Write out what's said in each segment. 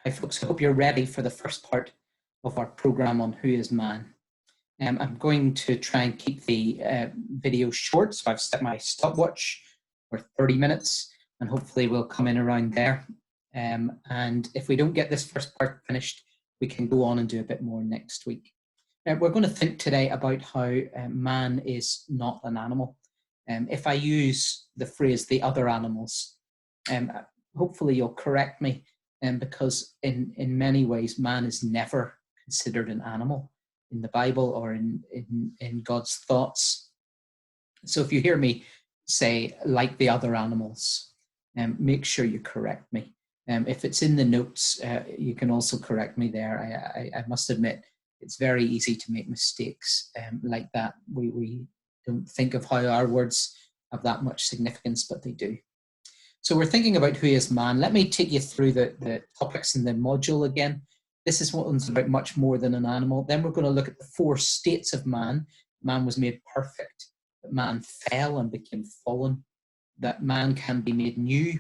Hi folks, I hope you're ready for the first part of our program on Who is Man. I'm going to try and keep the video short, so I've set my stopwatch for 30 minutes and hopefully we'll come in around there. And if we don't get this first part finished, we can go on and do a bit more next week. We're going to think today about how man is not an animal. If I use the phrase the other animals, hopefully you'll correct me, because in many ways man is never considered an animal in the Bible or in God's thoughts. So if you hear me say like the other animals, make sure you correct me. If it's in the notes, you can also correct me there. I must admit, it's very easy to make mistakes like that. We don't think of how our words have that much significance, but they do. So we're thinking about who is man. Let me take you through the topics in the module again. This is one's about much more than an animal. Then we're going to look at the 4 states of man. Man was made perfect, that man fell and became fallen, that man can be made new,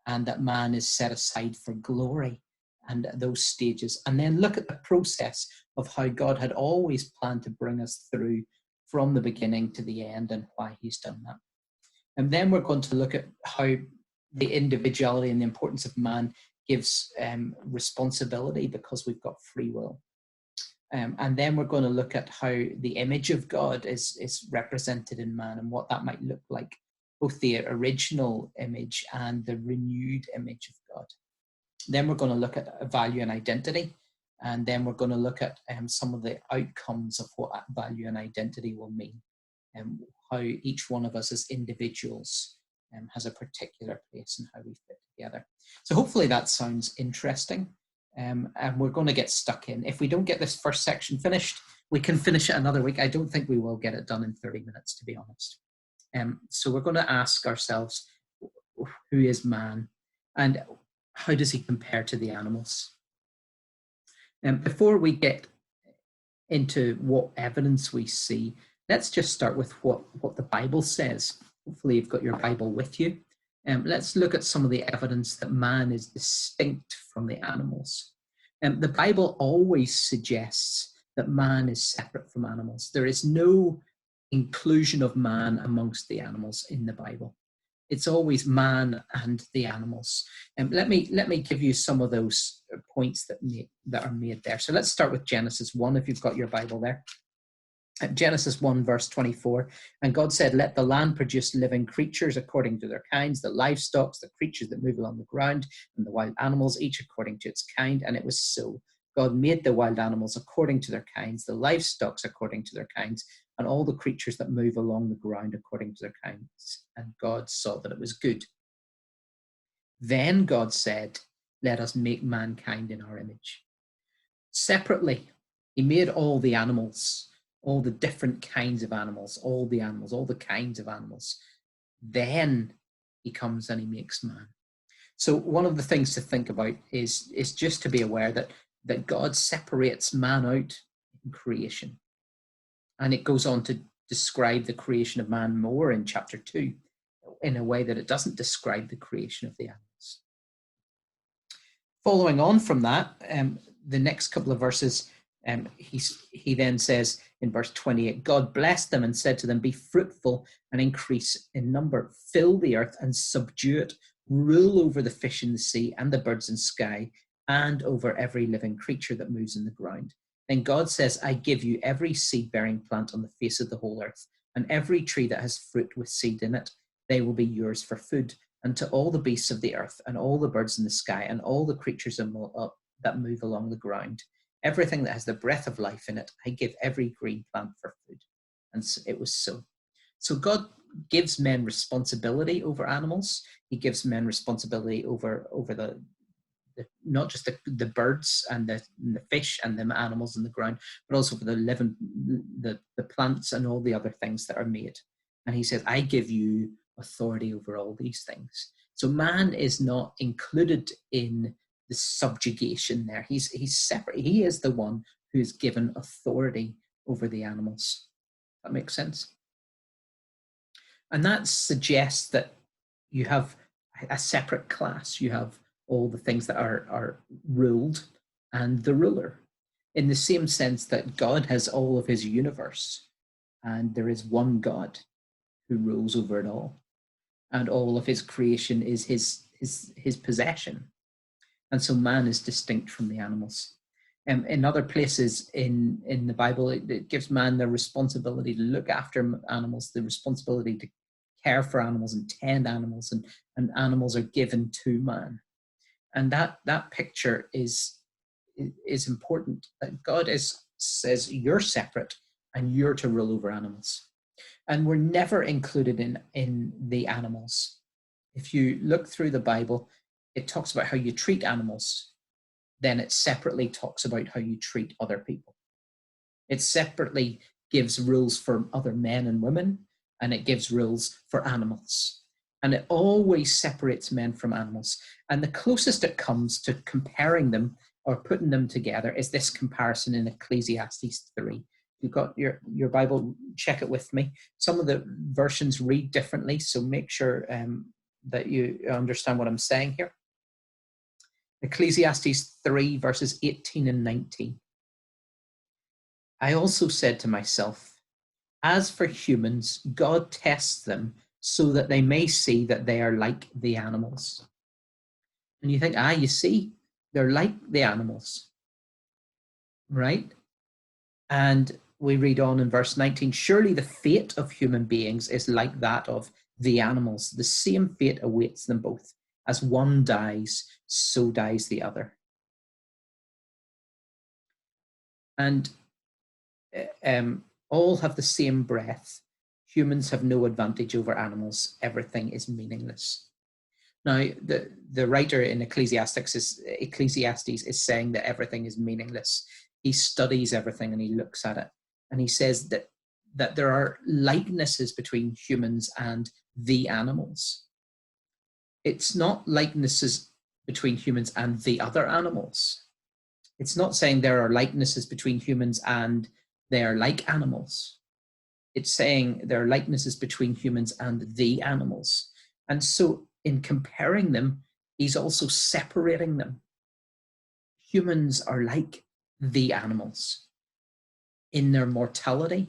and that man is set aside for glory, and those stages. And then look at the process of how God had always planned to bring us through from the beginning to the end and why he's done that. And then we're going to look at how the individuality and the importance of man gives responsibility, because we've got free will. And then we're going to look at how the image of God is represented in man and what that might look like, both the original image and the renewed image of God. Then we're going to look at value and identity. And then we're going to look at some of the outcomes of what value and identity will mean, and how each one of us as individuals has a particular place in how we fit together. So hopefully that sounds interesting. And we're going to get stuck in. If we don't get this first section finished, we can finish it another week. I don't think we will get it done in 30 minutes, to be honest. So we're going to ask ourselves, who is man? And how does he compare to the animals? Before we get into what evidence we see, let's just start with what the Bible says. Hopefully you've got your Bible with you. Let's look at some of the evidence that man is distinct from the animals. The Bible always suggests that man is separate from animals. There is no inclusion of man amongst the animals in the Bible. It's always man and the animals. Let me give you some of those points that are made there. So let's start with Genesis 1, if you've got your Bible there. Genesis 1 verse 24, and God said, let the land produce living creatures according to their kinds, the livestock, the creatures that move along the ground, and the wild animals, each according to its kind. And it was so. God made the wild animals according to their kinds, the livestock according to their kinds, and all the creatures that move along the ground according to their kinds. And God saw that it was good. Then God said, let us make mankind in our image. Separately, he made all the animals, all the different kinds of animals, all the kinds of animals. Then he comes and he makes man. So one of the things to think about is just to be aware that God separates man out in creation. And it goes on to describe the creation of man more in chapter 2 in a way that it doesn't describe the creation of the animals. Following on from that, the next couple of verses, he then says in verse 28, God blessed them and said to them, be fruitful and increase in number, fill the earth and subdue it, rule over the fish in the sea and the birds in the sky, and over every living creature that moves in the ground. Then God says, I give you every seed-bearing plant on the face of the whole earth, and every tree that has fruit with seed in it. They will be yours for food, and to all the beasts of the earth, and all the birds in the sky, and all the creatures that move along the ground. Everything that has the breath of life in it, I give every green plant for food. And so it was so. So God gives men responsibility over animals. He gives men responsibility over the not just the birds and the fish and the animals in the ground, but also for the plants and all the other things that are made. And he says, I give you authority over all these things. So man is not included in the subjugation there. He's separate. He is the one who is given authority over the animals. That makes sense? And that suggests that you have a separate class. You have all the things that are ruled, and the ruler, in the same sense that God has all of his universe, and there is one God who rules over it all, and all of his creation is his possession. And so man is distinct from the animals. In other places in the Bible, it gives man the responsibility to look after animals, the responsibility to care for animals and tend animals, and animals are given to man. And that picture is important, that God says you're separate and you're to rule over animals. And we're never included in the animals. If you look through the Bible, it talks about how you treat animals. Then it separately talks about how you treat other people. It separately gives rules for other men and women, and it gives rules for animals. And it always separates men from animals. And the closest it comes to comparing them or putting them together is this comparison in Ecclesiastes 3. You've got your Bible, check it with me. Some of the versions read differently, so make sure that you understand what I'm saying here. Ecclesiastes 3, verses 18 and 19. I also said to myself, as for humans, God tests them so that they may see that they are like the animals. And you think, you see, they're like the animals, right? And we read on in verse 19, surely the fate of human beings is like that of the animals. The same fate awaits them both. As one dies, so dies the other. And all have the same breath. Humans have no advantage over animals. Everything is meaningless. Now, the writer in Ecclesiastes is saying that everything is meaningless. He studies everything and he looks at it. And he says that there are likenesses between humans and the animals. It's not likenesses between humans and the other animals. It's not saying there are likenesses between humans and they are like animals. It's saying there are likenesses between humans and the animals. And so in comparing them, he's also separating them. Humans are like the animals in their mortality,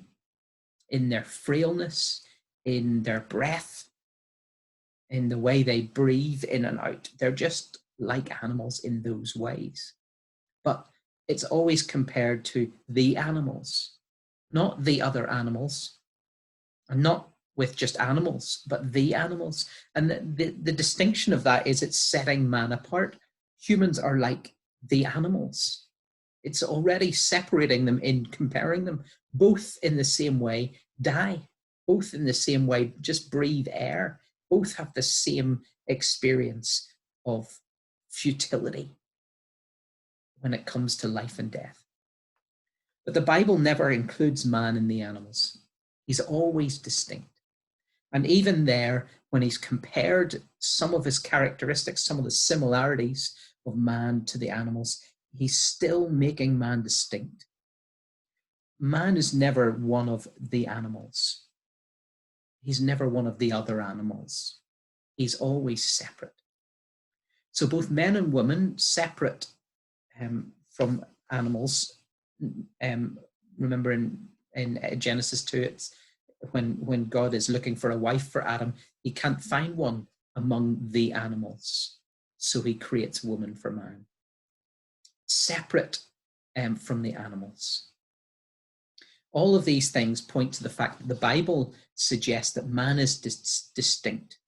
in their frailness, in their breath, in the way they breathe in and out. They're just like animals in those ways. But it's always compared to the animals, not the other animals, and not with just animals, but the animals. And the distinction of that is it's setting man apart. Humans are like the animals. It's already separating them in comparing them. Both in the same way die. Both in the same way just breathe air. Both have the same experience of futility when it comes to life and death. But the Bible never includes man in the animals. He's always distinct. And even there, when he's compared some of his characteristics, some of the similarities of man to the animals, he's still making man distinct. Man is never one of the animals. He's never one of the other animals. He's always separate. So both men and women, separate from animals. Remember in Genesis 2, it's when God is looking for a wife for Adam, he can't find one among the animals. So he creates woman for man. Separate from the animals. All of these things point to the fact that the Bible suggests that man is distinct.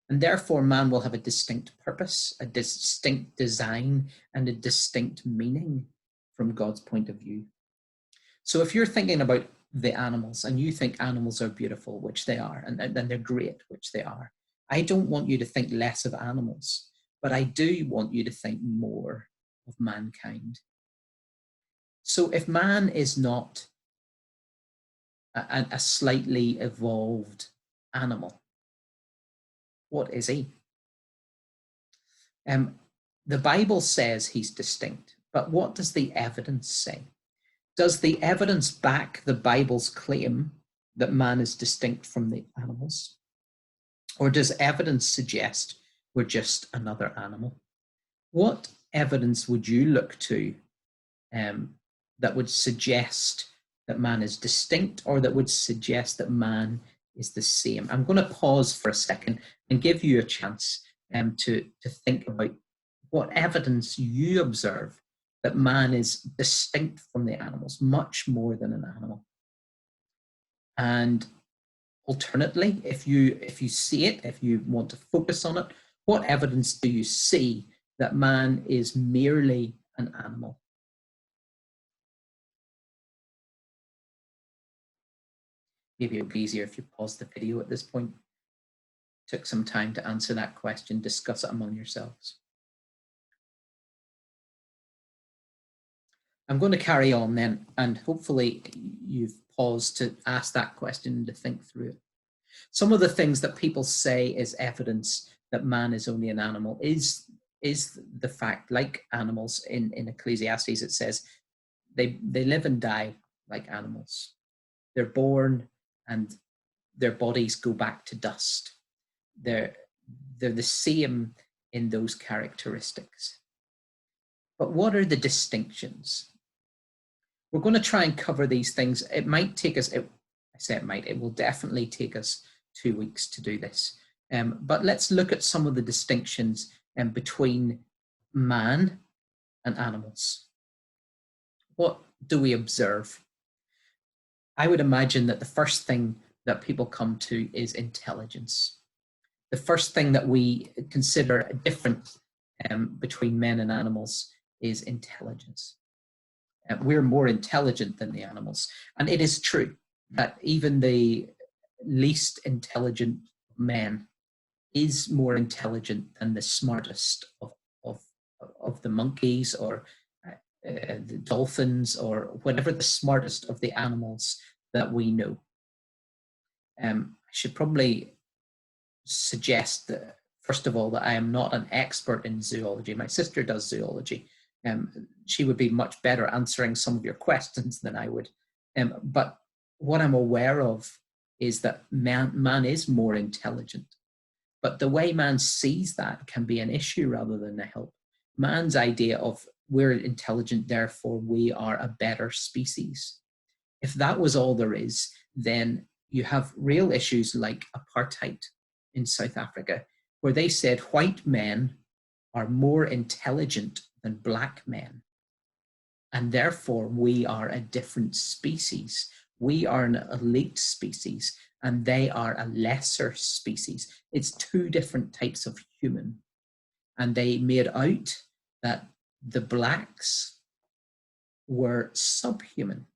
And therefore, man will have a distinct purpose, a distinct design, and a distinct meaning from God's point of view. So if you're thinking about the animals and you think animals are beautiful, which they are, and they're great, which they are, I don't want you to think less of animals, but I do want you to think more of mankind. So if man is not a slightly evolved animal, what is he? The Bible says he's distinct, but what does the evidence say? Does the evidence back the Bible's claim that man is distinct from the animals? Or does evidence suggest we're just another animal? What evidence would you look to that would suggest that man is distinct, or that would suggest that man is the same? I'm going to pause for a second and give you a chance to think about what evidence you observe that man is distinct from the animals, much more than an animal. And alternately, if you see it, if you want to focus on it, what evidence do you see that man is merely an animal? Maybe it would be easier if you pause the video at this point, took some time to answer that question, discuss it among yourselves. I'm going to carry on then, and hopefully you've paused to ask that question and to think through it. Some of the things that people say is evidence that man is only an animal is the fact, like animals in Ecclesiastes, it says they live and die like animals. They're born and their bodies go back to dust. They're the same in those characteristics. But what are the distinctions? We're going to try and cover these things. It might take us, I say it might, it will definitely take us 2 weeks to do this. But let's look at some of the distinctions between man and animals. What do we observe? I would imagine that the first thing that people come to is intelligence. The first thing that we consider different between men and animals is intelligence. We're more intelligent than the animals. And it is true that even the least intelligent man is more intelligent than the smartest of the monkeys or the dolphins or whatever the smartest of the animals that we know. I should probably suggest that, first of all, that I am not an expert in zoology. My sister does zoology. She would be much better answering some of your questions than I would. But what I'm aware of is that man is more intelligent. But the way man sees that can be an issue rather than a help. Man's idea of we're intelligent, therefore we are a better species. If that was all there is, then you have real issues like apartheid in South Africa, where they said white men are more intelligent than black men. And therefore we are a different species. We are an elite species and they are a lesser species. It's two different types of human. And they made out that the blacks were subhuman.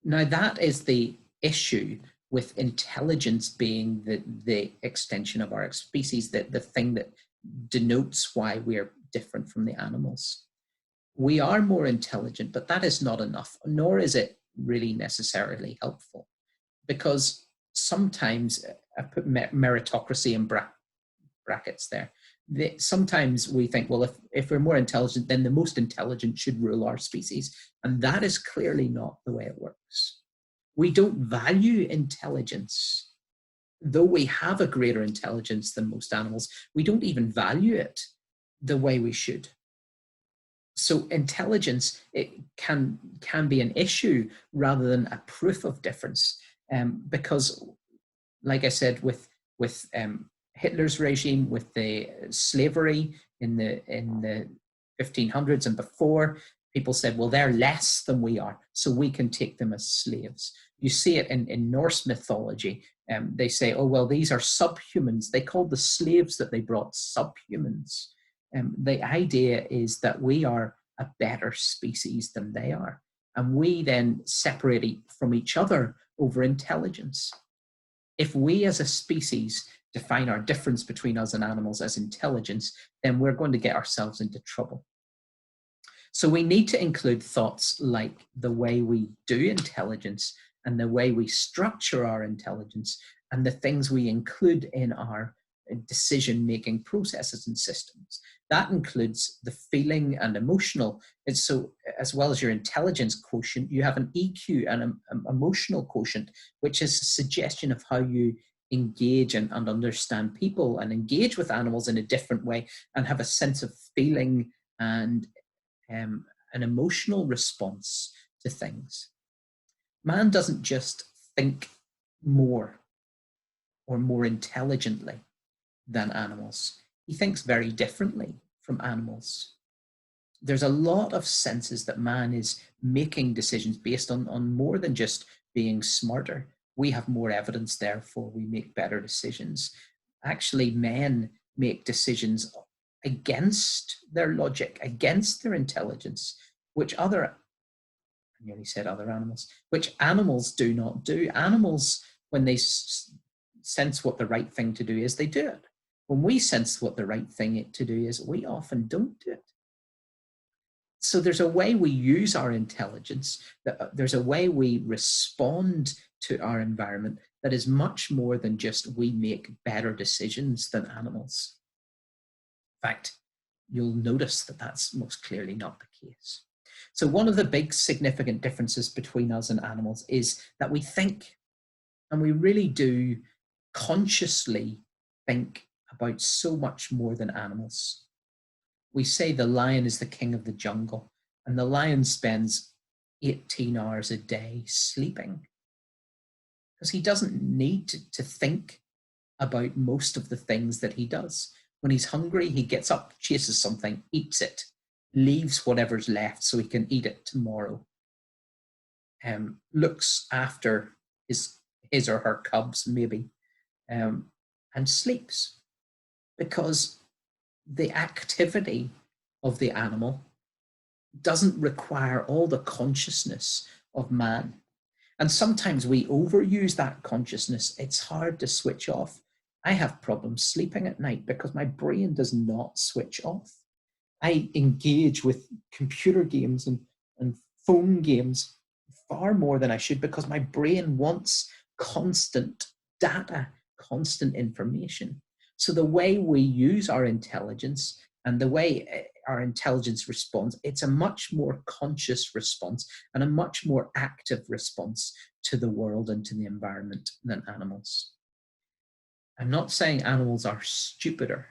Now that is the issue with intelligence being the extension of our species, the thing that denotes why we're different from the animals. We are more intelligent, but that is not enough, nor is it really necessarily helpful, because sometimes, I put meritocracy in brackets there, sometimes we think, well, if we're more intelligent, then the most intelligent should rule our species, and that is clearly not the way it works. We don't value intelligence. Though we have a greater intelligence than most animals, we don't even value it the way we should. So intelligence, it can be an issue rather than a proof of difference, because, like I said, with Hitler's regime, with the slavery in the 1500s and before, people said, well, they're less than we are, so we can take them as slaves. You see it in Norse mythology. They say, oh, well, these are subhumans. They called the slaves that they brought subhumans. The idea is that we are a better species than they are. And we then separate from each other over intelligence. If we as a species define our difference between us and animals as intelligence, then we're going to get ourselves into trouble. So we need to include thoughts like the way we do intelligence and the way we structure our intelligence and the things we include in our decision-making processes and systems. That includes the feeling and emotional. And so as well as your intelligence quotient, you have an EQ and an emotional quotient, which is a suggestion of how you engage and understand people and engage with animals in a different way and have a sense of feeling and an emotional response to things. Man doesn't just think more or more intelligently than animals. He thinks very differently from animals. There's a lot of senses that man is making decisions based on more than just being smarter. We have more evidence, therefore we make better decisions. Actually, men make decisions against their logic, against their intelligence, which I nearly said other animals, which animals do not do. Animals, when they sense what the right thing to do is, they do it. When we sense what the right thing to do is, we often don't do it. So there's a way we use our intelligence, there's a way we respond to our environment that is much more than just we make better decisions than animals. In fact, you'll notice that that's most clearly not the case. So one of the big significant differences between us and animals is that we think, and we really do consciously think about so much more than animals. We say the lion is the king of the jungle, and the lion spends 18 hours a day sleeping because he doesn't need to think about most of the things that he does. When he's hungry, he gets up, chases something, eats it, leaves whatever's left so he can eat it tomorrow, looks after his or her cubs maybe, and sleeps, because the activity of the animal doesn't require all the consciousness of man. And sometimes we overuse that consciousness. It's hard to switch off. I have problems sleeping at night because my brain does not switch off. I engage with computer games and phone games far more than I should because my brain wants constant data, constant information. So the way we use our intelligence and the way our intelligence responds, it's a much more conscious response and a much more active response to the world and to the environment than animals. I'm not saying animals are stupider.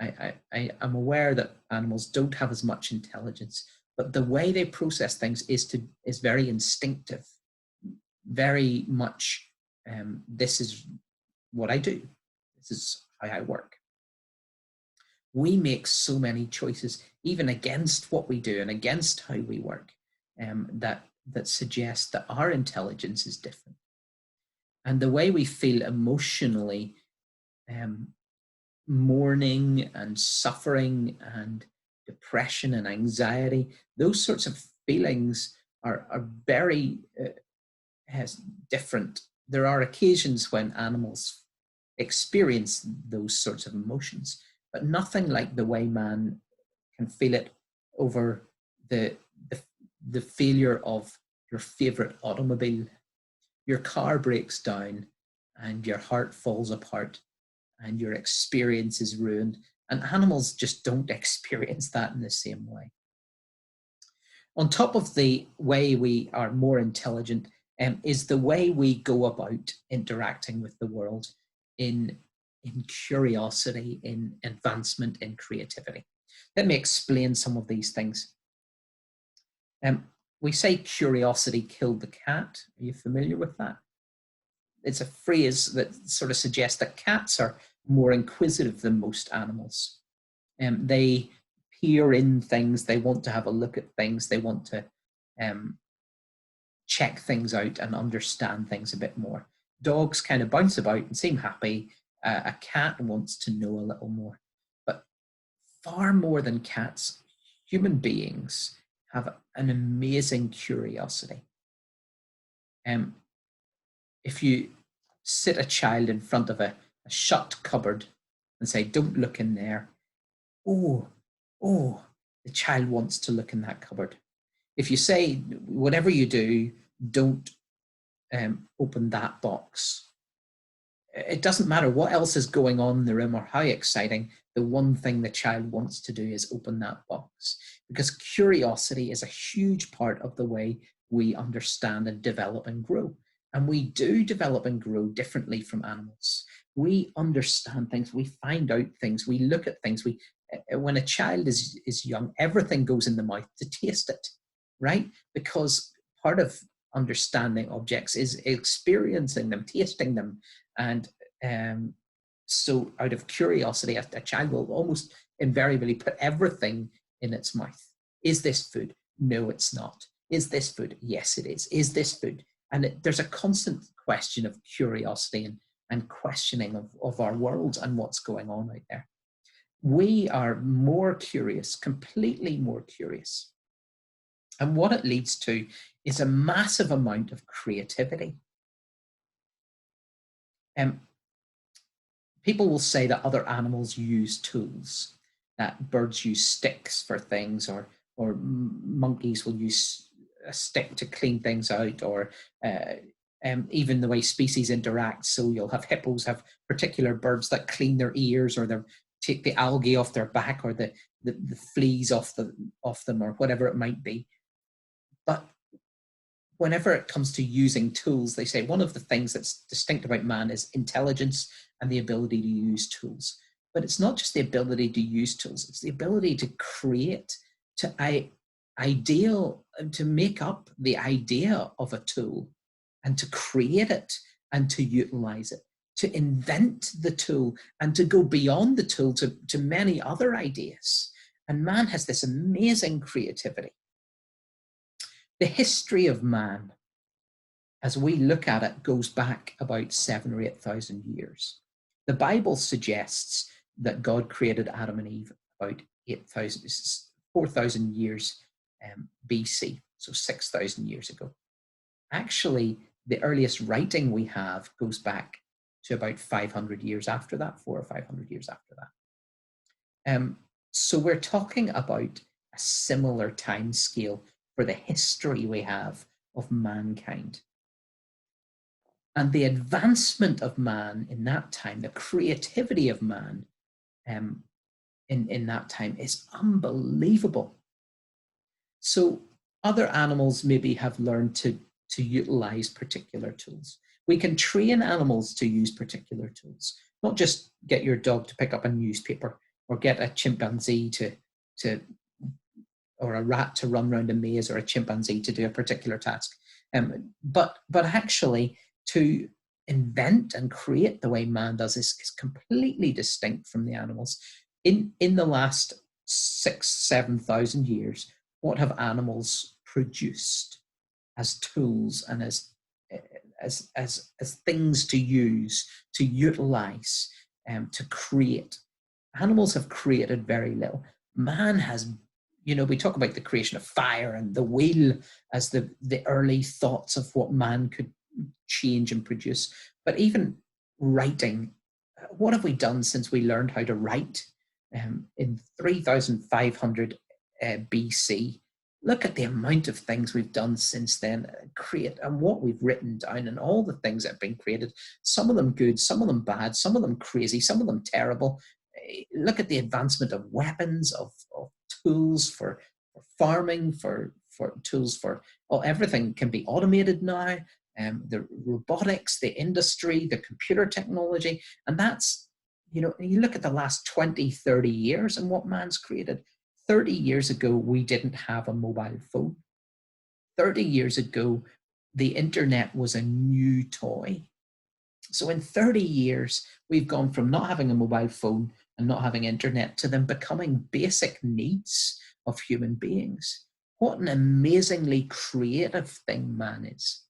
I am aware that animals don't have as much intelligence, but the way they process things is very instinctive, very much, this is what I do. This is how I work. We make so many choices, even against what we do and against how we work, that suggest that our intelligence is different. And the way we feel emotionally, mourning and suffering and depression and anxiety, those sorts of feelings are very different. There are occasions when animals experience those sorts of emotions, but nothing like the way man can feel it over the failure of your favorite automobile. Your car breaks down and your heart falls apart and your experience is ruined. And animals just don't experience that in the same way. On top of the way we are more intelligent, is the way we go about interacting with the world in curiosity, in advancement, in creativity. Let me explain some of these things. We say curiosity killed the cat. Are you familiar with that? It's a phrase that sort of suggests that cats are more inquisitive than most animals. They peer in things, they want to have a look at things, they want to check things out and understand things a bit more. Dogs kind of bounce about and seem happy. A cat wants to know a little more. But far more than cats, human beings have an amazing curiosity. If you sit a child in front of a shut cupboard and say, don't look in there, oh, the child wants to look in that cupboard. If you say, whatever you do, don't open that box, it doesn't matter what else is going on in the room or how exciting, the one thing the child wants to do is open that box. Because curiosity is a huge part of the way we understand and develop and grow. And we do develop and grow differently from animals. We understand things, we find out things, we look at things. When a child is young, everything goes in the mouth to taste it, right? Because part of understanding objects is experiencing them, tasting them. And so out of curiosity, a child will almost invariably put everything in its mouth. Is this food? No, it's not. Is this food? Yes, it is. Is this food? And there's a constant question of curiosity and questioning of our world and what's going on out there. We are more curious, completely more curious. And what it leads to is a massive amount of creativity. People will say that other animals use tools, that birds use sticks for things, or monkeys will use a stick to clean things out, or even the way species interact. So you'll have hippos have particular birds that clean their ears, or they take the algae off their back, or the fleas off them, or whatever it might be. But whenever it comes to using tools, they say one of the things that's distinct about man is intelligence and the ability to use tools. But it's not just the ability to use tools, it's the ability to create, to make up the idea of a tool, and to create it, and to utilize it, to invent the tool, and to go beyond the tool to many other ideas. And man has this amazing creativity. The history of man, as we look at it, goes back about 7,000 or 8,000 years. The Bible suggests that God created Adam and Eve about 4,000 years BC, so 6,000 years ago. Actually, the earliest writing we have goes back to about 500 years after that, 400 or 500 years after that. So we're talking about a similar time scale for the history we have of mankind. And the advancement of man in that time, the creativity of man in that time is unbelievable. So other animals maybe have learned to utilize particular tools. We can train animals to use particular tools, not just get your dog to pick up a newspaper, or get a chimpanzee or a rat to run around a maze, or a chimpanzee to do a particular task. But actually to invent and create the way man does is completely distinct from the animals. In the last 6,000-7,000 years, what have animals produced as tools and as things to use, to utilize, to create? Animals have created very little. Man has, we talk about the creation of fire and the wheel as the early thoughts of what man could change and produce. But even writing, what have we done since we learned how to write in 3,500 BC? Look at the amount of things we've done since then, and what we've written down, and all the things that have been created, some of them good, some of them bad, some of them crazy, some of them terrible. Look at the advancement of weapons, of tools for farming, for tools for everything can be automated now. The robotics, the industry, the computer technology, and that's, you look at the last 20, 30 years and what man's created. 30 years ago, we didn't have a mobile phone. 30 years ago, the internet was a new toy. So in 30 years, we've gone from not having a mobile phone and not having internet to them becoming basic needs of human beings. What an amazingly creative thing man is.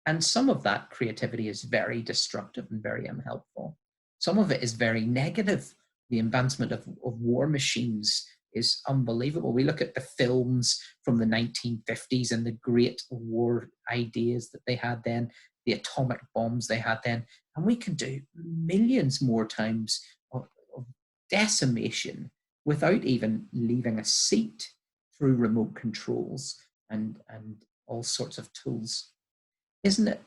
And some of that creativity is very destructive and very unhelpful. Some of it is very negative. The advancement of war machines is unbelievable. We look at the films from the 1950s and the great war ideas that they had then, the atomic bombs they had then, and we can do millions more times of decimation without even leaving a seat, through remote controls and all sorts of tools. Isn't it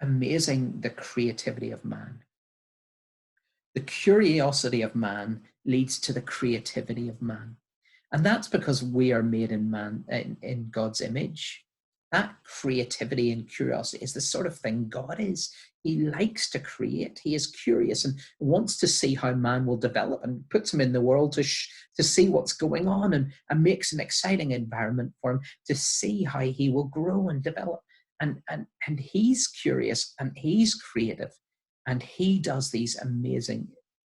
amazing, the creativity of man? The curiosity of man leads to the creativity of man. And that's because we are made in God's image. That creativity and curiosity is the sort of thing God is. He likes to create. He is curious and wants to see how man will develop, and puts him in the world to see what's going on, and makes an exciting environment for him to see how he will grow and develop. And he's curious and he's creative, and he does these amazing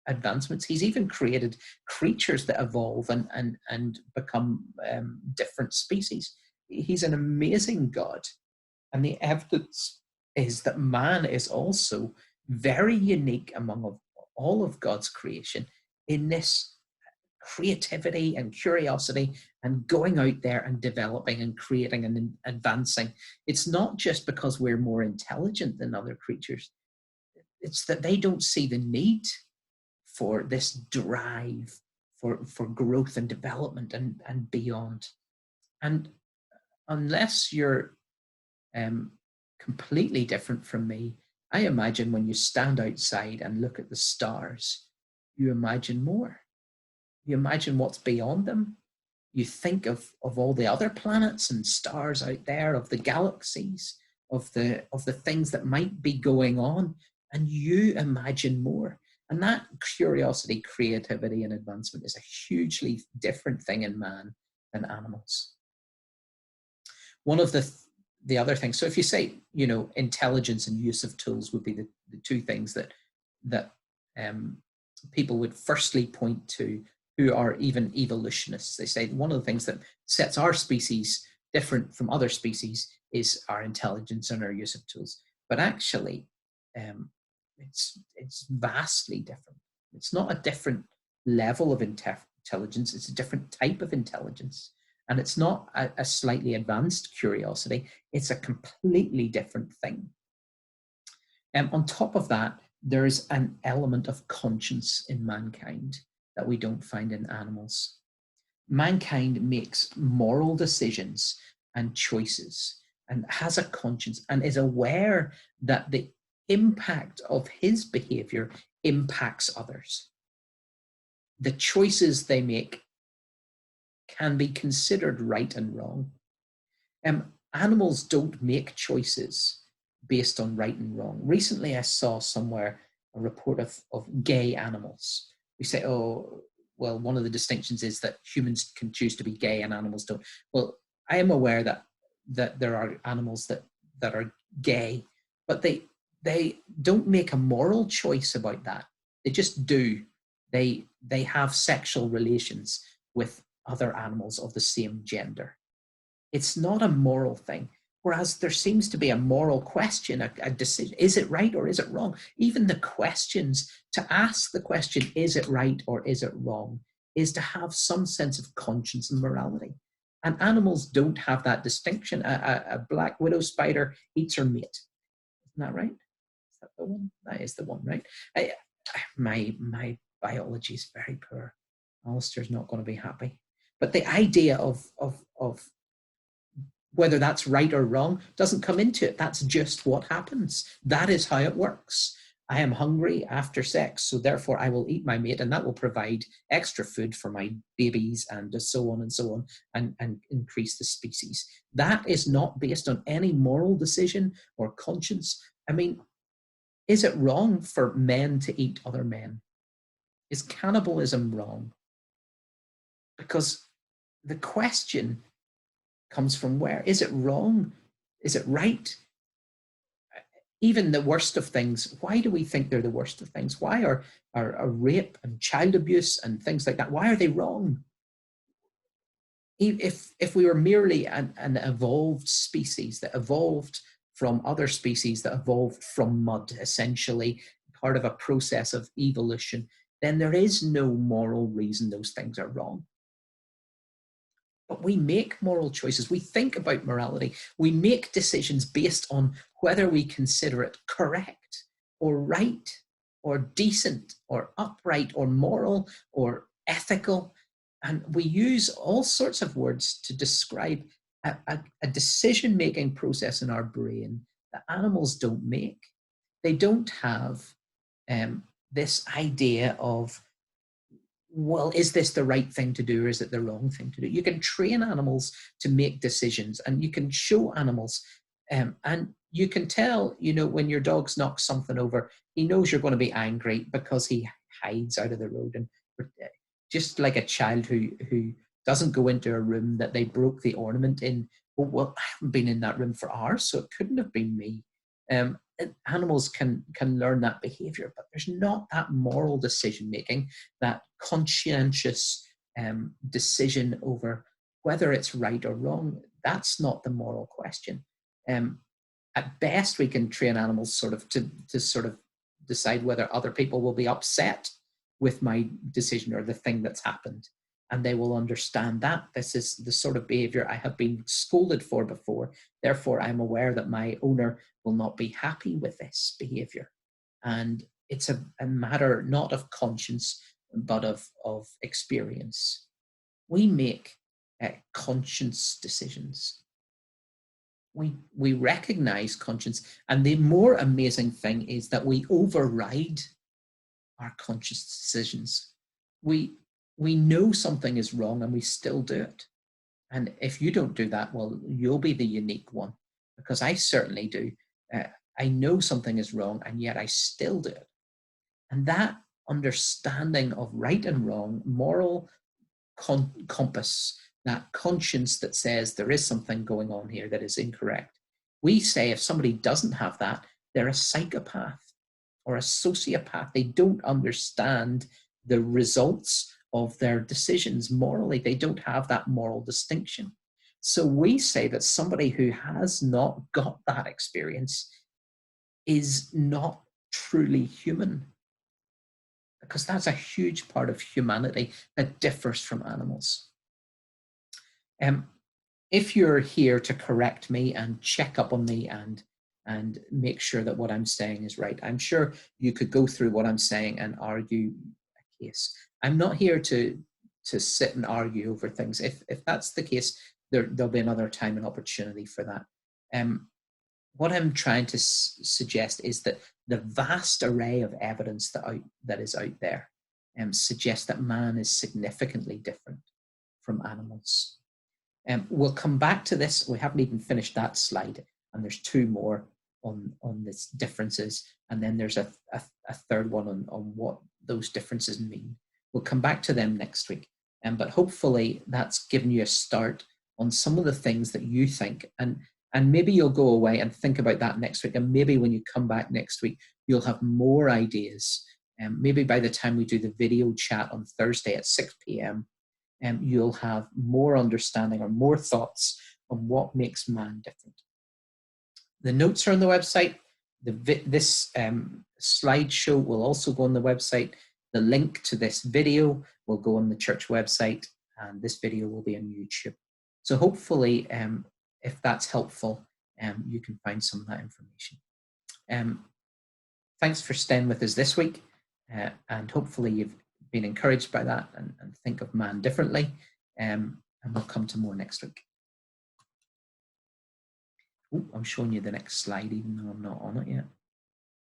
advancements. He's even created creatures that evolve and become different species. He's an amazing God. And the evidence is that man is also very unique among all of God's creation in this creativity and curiosity and going out there and developing and creating and advancing. It's not just because we're more intelligent than other creatures. It's that they don't see the need for this drive for growth and development and beyond. And unless you're completely different from me, I imagine when you stand outside and look at the stars, you imagine more. You imagine what's beyond them. You think of all the other planets and stars out there, of the galaxies, of the things that might be going on, and you imagine more. And that curiosity, creativity, and advancement is a hugely different thing in man than animals. One of the other things, so if you say, intelligence and use of tools would be the two things that people would firstly point to, who are even evolutionists. They say one of the things that sets our species different from other species is our intelligence and our use of tools. But actually, it's vastly different. It's not a different level of intelligence, it's a different type of intelligence. And it's not a slightly advanced curiosity, it's a completely different thing. On top of that, there's an element of conscience in mankind that we don't find in animals. Mankind makes moral decisions and choices and has a conscience and is aware that the impact of his behavior impacts others. The choices they make can be considered right and wrong. Animals don't make choices based on right and wrong. Recently, I saw somewhere a report of gay animals. We say, oh, well, one of the distinctions is that humans can choose to be gay and animals don't. Well, I am aware that there are animals that are gay, but they don't make a moral choice about that. They just do. They have sexual relations with other animals of the same gender. It's not a moral thing. Whereas there seems to be a moral question, a decision. Is it right or is it wrong? Even the questions, to ask the question, is it right or is it wrong, is to have some sense of conscience and morality. And animals don't have that distinction. A black widow spider eats her mate. Isn't that right? Is that the one? That is the one, right? My biology is very poor. Alistair's not going to be happy. But the idea of whether that's right or wrong doesn't come into it. That's just what happens. That is how it works. I am hungry after sex, so therefore I will eat my mate, and that will provide extra food for my babies and so on, and increase the species. That is not based on any moral decision or conscience. I mean, is it wrong for men to eat other men? Is cannibalism wrong? Because the question comes from where? Is it wrong? Is it right? Even the worst of things, why do we think they're the worst of things? Why are rape and child abuse and things like that, why are they wrong? If we were merely an evolved species that evolved from other species that evolved from mud, essentially, part of a process of evolution, then there is no moral reason those things are wrong. But we make moral choices. We think about morality. We make decisions based on whether we consider it correct or right or decent or upright or moral or ethical. And we use all sorts of words to describe a decision-making process in our brain that animals don't make. They don't have this idea of, well, is this the right thing to do or is it the wrong thing to do? You can train animals to make decisions, and you can show animals And you can tell, you know, when your dog's knocked something over, he knows you're going to be angry because he hides out of the road. And just like a child who doesn't go into a room that they broke the ornament in, oh, well, I haven't been in that room for hours, so it couldn't have been me. Animals can learn that behavior, but there's not that moral decision making, that conscientious decision over whether it's right or wrong. That's not the moral question. At best, we can train animals sort of to sort of decide whether other people will be upset with my decision or the thing that's happened, and they will understand that this is the sort of behavior I have been scolded for before. Therefore, I'm aware that my owner will not be happy with this behavior. And it's a matter not of conscience, but of experience. We make conscience decisions. We recognize conscience. And the more amazing thing is that we override our conscious decisions. We know something is wrong and we still do it. And if you don't do that, well, you'll be the unique one, because I certainly do. I know something is wrong and yet I still do it. And that understanding of right and wrong, moral compass, that conscience that says there is something going on here that is incorrect. We say if somebody doesn't have that, they're a psychopath or a sociopath. They don't understand the results of their decisions morally. They don't have that moral distinction. So we say that somebody who has not got that experience is not truly human, because that's a huge part of humanity that differs from animals. If you're here to correct me and check up on me and make sure that what I'm saying is right, I'm sure you could go through what I'm saying and argue a case. I'm not here to sit and argue over things. If that's the case, there'll be another time and opportunity for that. What I'm trying to suggest is that the vast array of evidence that is out there suggests that man is significantly different from animals. We'll come back to this. We haven't even finished that slide, and there's two more on this differences, and then there's a third one on what those differences mean. We'll come back to them next week, but hopefully that's given you a start on some of the things that you think, and maybe you'll go away and think about that next week, and maybe when you come back next week, you'll have more ideas. Maybe by the time we do the video chat on Thursday at 6 p.m., you'll have more understanding or more thoughts on what makes man different. The notes are on the website. This slideshow will also go on the website. The link to this video will go on the church website, and this video will be on YouTube. So hopefully, if that's helpful, you can find some of that information. Thanks for staying with us this week, and hopefully you've been encouraged by that and think of man differently, and we'll come to more next week. Ooh, I'm showing you the next slide even though I'm not on it yet.